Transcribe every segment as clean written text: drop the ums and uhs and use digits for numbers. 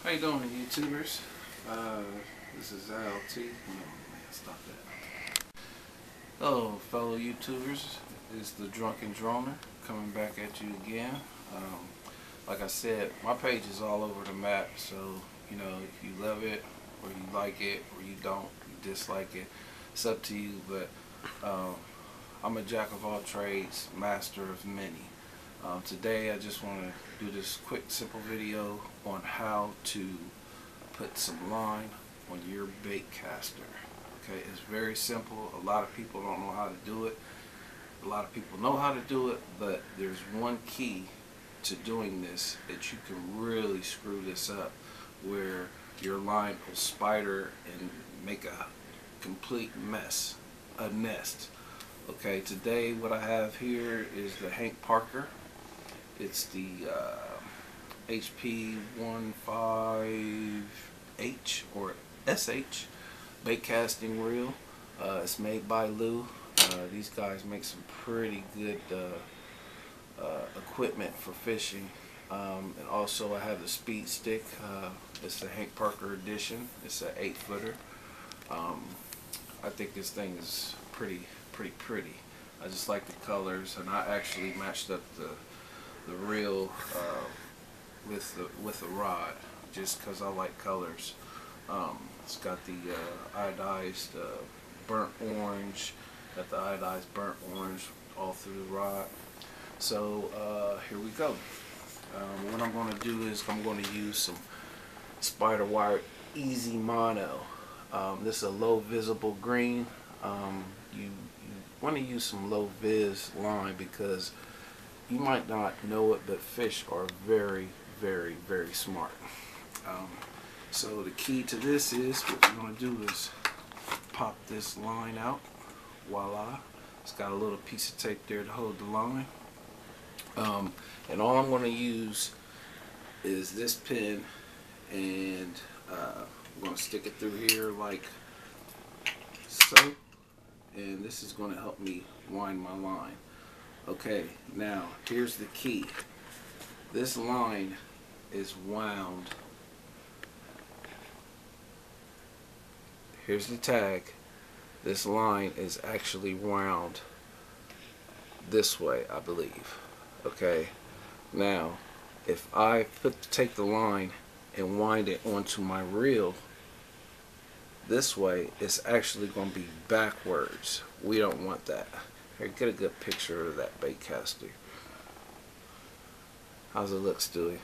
How you doing, YouTubers? This is LT. Oh man, stop that. Hello, fellow YouTubers. It's the Drunken Droner coming back at you again. Like I said, my page is all over the map, so you know, if you love it or you like it or you don't, you dislike it, it's up to you. But I'm a jack of all trades, master of many. Today I just want to do this quick simple video on how to put some line on your Baitcaster. Okay, it's very simple. A lot of people don't know how to do it. A lot of people know how to do it, but there's one key to doing this that you can really screw this up, where your line will spider and make a complete mess, a nest. Okay, today what I have here is the Hank Parker. It's the HP 15H or SH bait casting reel. It's made by Lou. These guys make some pretty good equipment for fishing. And also I have the speed stick. It's the Hank Parker edition. It's an 8-footer. I think this thing is pretty pretty. I just like the colors, and I actually matched up the reel with the rod just because I like colors. It's got the iodized burnt orange, got the iodized burnt orange all through the rod. So here we go. What I'm going to do is I'm going to use some spider wire easy mono. This is a low visible green. You want to use some low vis line because you might not know it, but fish are very smart. So the key to this is, what we're going to do is pop this line out. Voila, it's got a little piece of tape there to hold the line. And all I'm going to use is this pin, and I'm going to stick it through here like so, and this is going to help me wind my line. Okay, now here's the key. This line is wound. Here's the tag. This line is actually wound this way, I believe. Okay, now if I take the line and wind it onto my reel this way, it's actually going to be backwards. We don't want that. Here, get a good picture of that Baitcaster. How's it look, Stewie?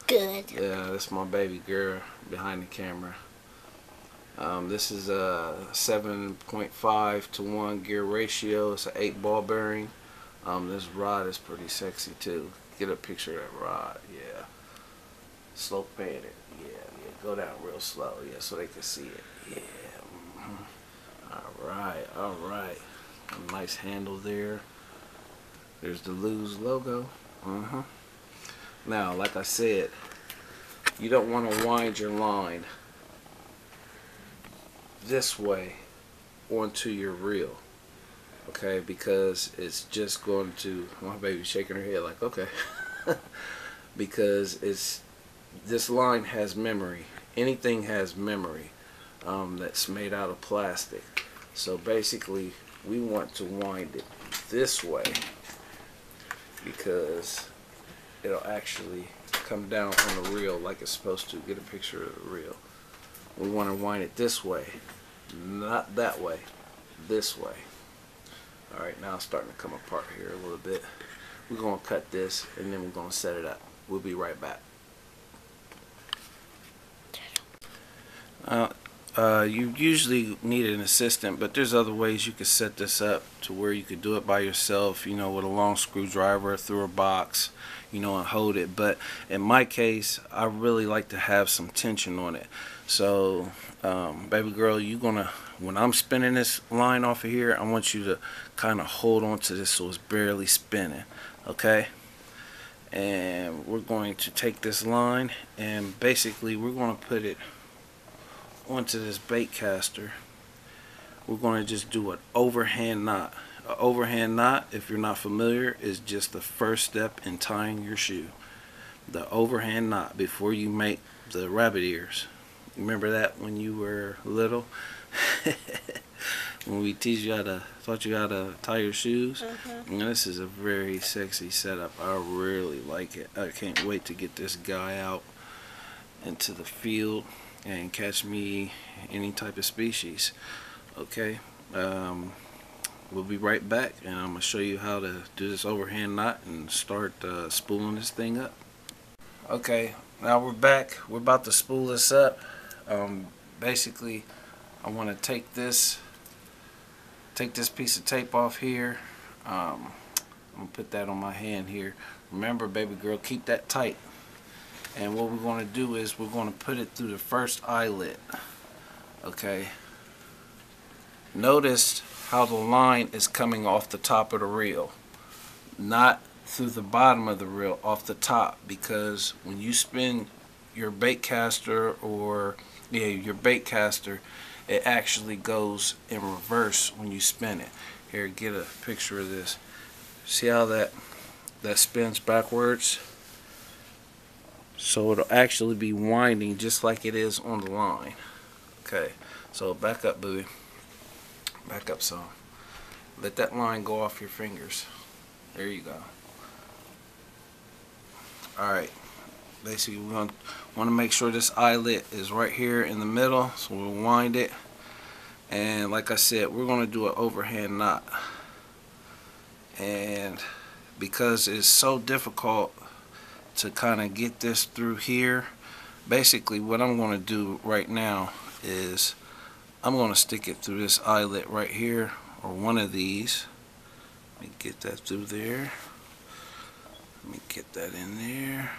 Good. Yeah, that's my baby girl behind the camera. This is a 7.5 to 1 gear ratio. It's an 8 ball bearing. This rod is pretty sexy too. Get a picture of that rod. Yeah. Slow pan it. Yeah. Go down real slow. Yeah, so they can see it. Yeah. All right. A nice handle there. There's the Lou's logo. Now, like I said, you don't want to wind your line this way onto your reel, okay? Because it's just going to, my baby's shaking her head like, okay. Because this line has memory. Anything has memory that's made out of plastic. So basically, we want to wind it this way because it'll actually come down on the reel like it's supposed to. Get a picture of the reel. We want to wind it this way, not that way, this way. Alright, now it's starting to come apart here a little bit. We're going to cut this and then we're going to set it up. We'll be right back. You usually need an assistant, but there's other ways you could set this up to where you could do it by yourself, you know, with a long screwdriver through a box, you know, and hold it. But in my case, I really like to have some tension on it. So baby girl, when I'm spinning this line off of here, I want you to kind of hold on to this so it's barely spinning, okay? And we're going to take this line and basically we're going to put it onto this Baitcaster. We're going to just do an overhand knot. An overhand knot, if you're not familiar, is just the first step in tying your shoe. The overhand knot, before you make the rabbit ears. Remember that when you were little? When we taught you how to tie your shoes. And this is a very sexy setup. I really like it. I can't wait to get this guy out into the field and catch me any type of species. Okay, we'll be right back, and I'm gonna show you how to do this overhand knot and start spooling this thing up. Okay, now we're back. We're about to spool this up. Basically, I want to take this piece of tape off here. I'm gonna put that on my hand here. Remember, baby girl, keep that tight. And what we're going to do is we're going to put it through the first eyelet. Okay. Notice how the line is coming off the top of the reel, not through the bottom of the reel, off the top, because when you spin your Baitcaster your Baitcaster, it actually goes in reverse when you spin it. Here, get a picture of this. See how that spins backwards? So it'll actually be winding just like it is on the line. Okay, so back up, booby. Back up some. Let that line go off your fingers. There you go. Alright, basically we want to make sure this eyelet is right here in the middle, so we'll wind it. And like I said, we're going to do an overhand knot. And because it's so difficult to kind of get this through here, basically what I'm going to do right now is I'm going to stick it through this eyelet right here, or one of these. Let me get that through there. Let me get that in there.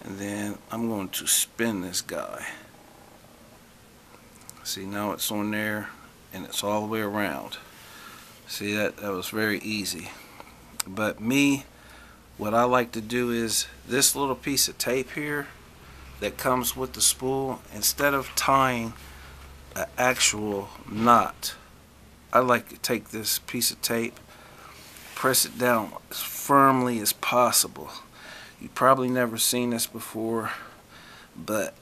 And then I'm going to spin this guy. See, now it's on there and it's all the way around. See, that was very easy. But me, what I like to do is this little piece of tape here that comes with the spool, instead of tying an actual knot, I like to take this piece of tape, press it down as firmly as possible. You've probably never seen this before, but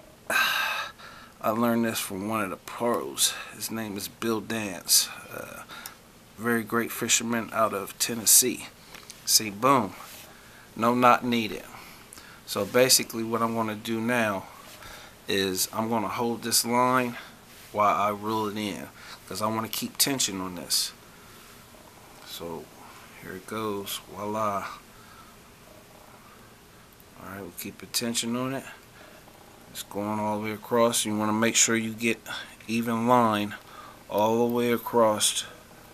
I learned this from one of the pros. His name is Bill Dance, very great fisherman out of Tennessee. See, boom. No knot needed. So basically what I'm going to do now is I'm going to hold this line while I reel it in, because I want to keep tension on this. So here it goes. Voila. Alright, we'll keep a tension on it. It's going all the way across. You want to make sure you get even line all the way across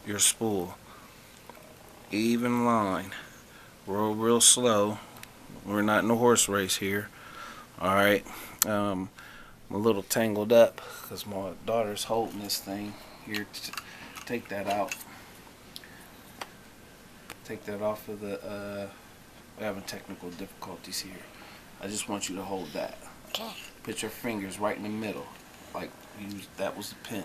your spool. Even line. Roll real slow. We're not in a horse race here. Alright. I'm a little tangled up because my daughter's holding this thing. Here, take that out. Take that off of the... we're having technical difficulties here. I just want you to hold that. Okay. Put your fingers right in the middle. Like that was the pin.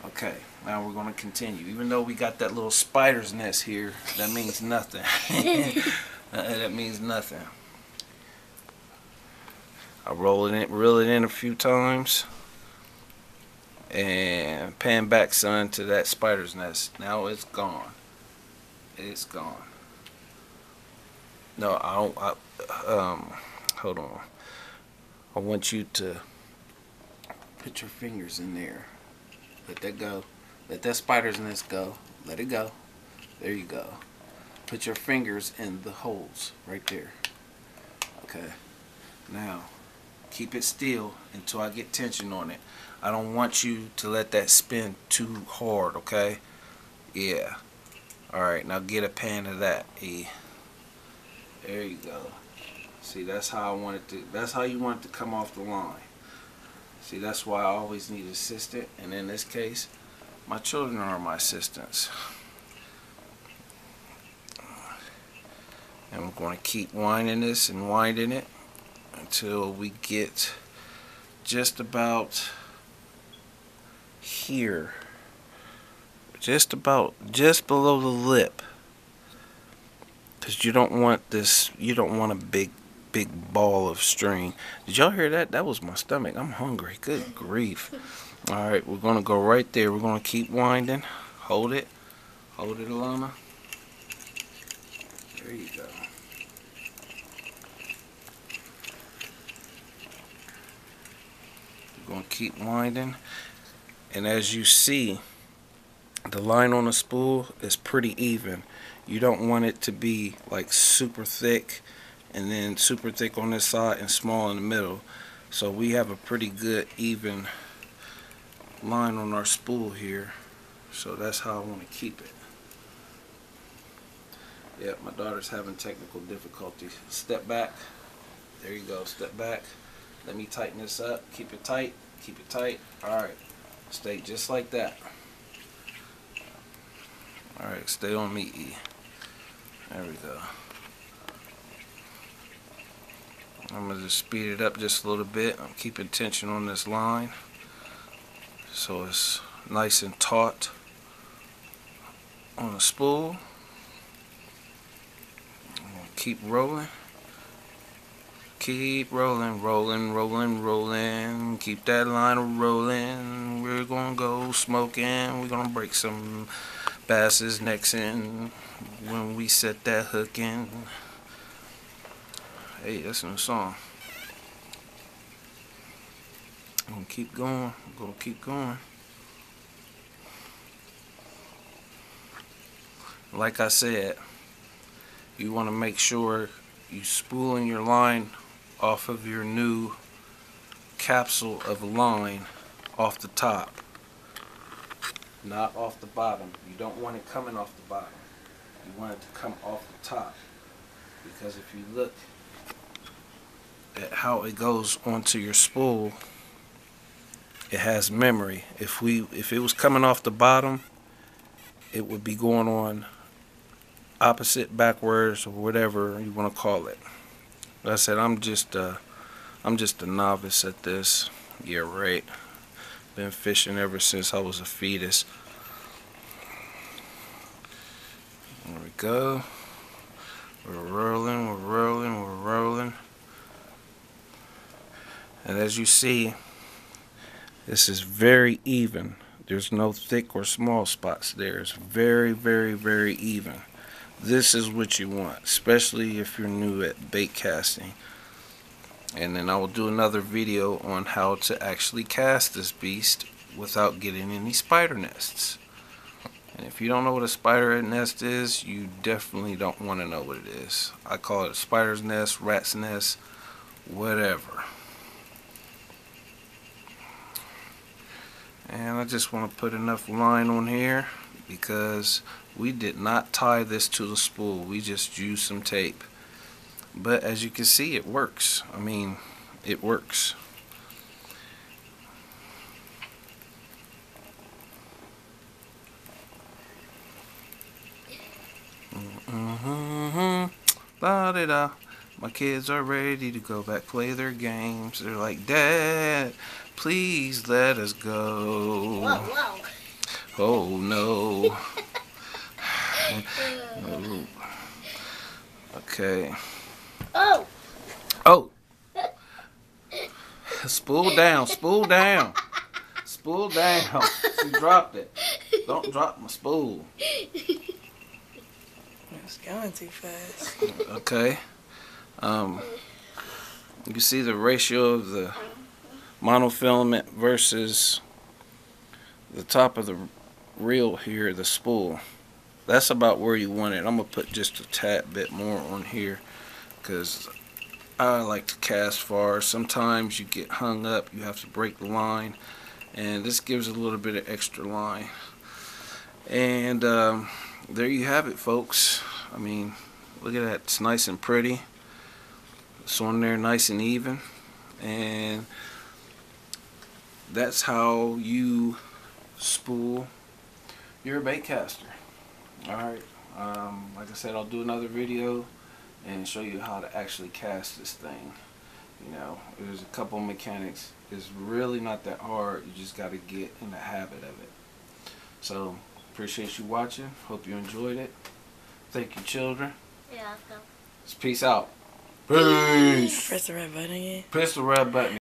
Okay, now we're going to continue. Even though we got that little spider's nest here, that means nothing. That means nothing. I reel it in a few times, and pan back, son, to that spider's nest. Now it's gone. It's gone. No, I don't. Hold on. I want you to put your fingers in there. Let that go. Let that spider's nest go. Let it go. There you go. Put your fingers in the holes right there. Okay. Now, keep it still until I get tension on it. I don't want you to let that spin too hard, okay? Yeah. Alright, now get a pan of that, E. There you go. See, that's how I want it to, that's how you want it to come off the line. See, that's why I always need an assistant, and in this case, my children are my assistants. And we're going to keep winding this and winding it until we get just about here. Just below the lip. Because you don't want this, you don't want a big big ball of string. Did y'all hear that? That was my stomach. I'm hungry. Good grief. Alright, we're going to go right there. We're going to keep winding. Hold it. Hold it, Alana. There you go. We're going to keep winding. And as you see, the line on the spool is pretty even. You don't want it to be like super thick and then super thick on this side and small in the middle. So we have a pretty good even line on our spool here. So that's how I want to keep it. Yeah, my daughter's having technical difficulties. Step back. There you go. Step back. Let me tighten this up. Keep it tight. Keep it tight. Alright. Stay just like that. Alright, stay on me, E. There we go. I'm going to just speed it up just a little bit. I'm keeping tension on this line so it's nice and taut on the spool. I'm going to keep rolling. Keep rolling, rolling, rolling, rolling. Keep that line rolling. We're going to go smoking. We're going to break some basses necks in when we set that hook in. Hey, that's in the song. I'm going to keep going. I'm going to keep going. Like I said, you want to make sure you spooling your line off of your new capsule of line off the top, not off the bottom. You don't want it coming off the bottom. You want it to come off the top, because if you look at how it goes onto your spool, it has memory. If it was coming off the bottom, it would be going on opposite, backwards, or whatever you want to call it. Like I said, I'm just a novice at this. Yeah, right. Been fishing ever since I was a fetus. There we go. We're rolling, we're rolling, we're rolling. And as you see, this is very even. There's no thick or small spots there. It's very, very, very even. This is what you want, especially if you're new at bait casting. And then I will do another video on how to actually cast this beast without getting any spider nests. And if you don't know what a spider nest is, you definitely don't want to know what it is. I call it a spider's nest, rat's nest, whatever. And I just want to put enough line on here because we did not tie this to the spool. We just used some tape. But as you can see, it works. I mean, it works. La-da-da. My kids are ready to go back play their games. They're like, Dad, please let us go. Whoa, whoa. Oh no. Okay. Oh. Oh. Spool down. Spool down. Spool down. She dropped it. Don't drop my spool. It's going too fast. Okay. You see the ratio of the monofilament versus the top of the reel here, the spool. That's about where you want it. I'm going to put just a tad bit more on here because I like to cast far. Sometimes you get hung up. You have to break the line. And this gives a little bit of extra line. And there you have it, folks. I mean, look at that. It's nice and pretty. It's on there nice and even. And that's how you spool your baitcaster. Alright, like I said, I'll do another video and show you how to actually cast this thing. You know, there's a couple mechanics. It's really not that hard. You just got to get in the habit of it. So, appreciate you watching. Hope you enjoyed it. Thank you, children. Yeah, let's go. Peace out. Peace. Press the red button again. Press the red button.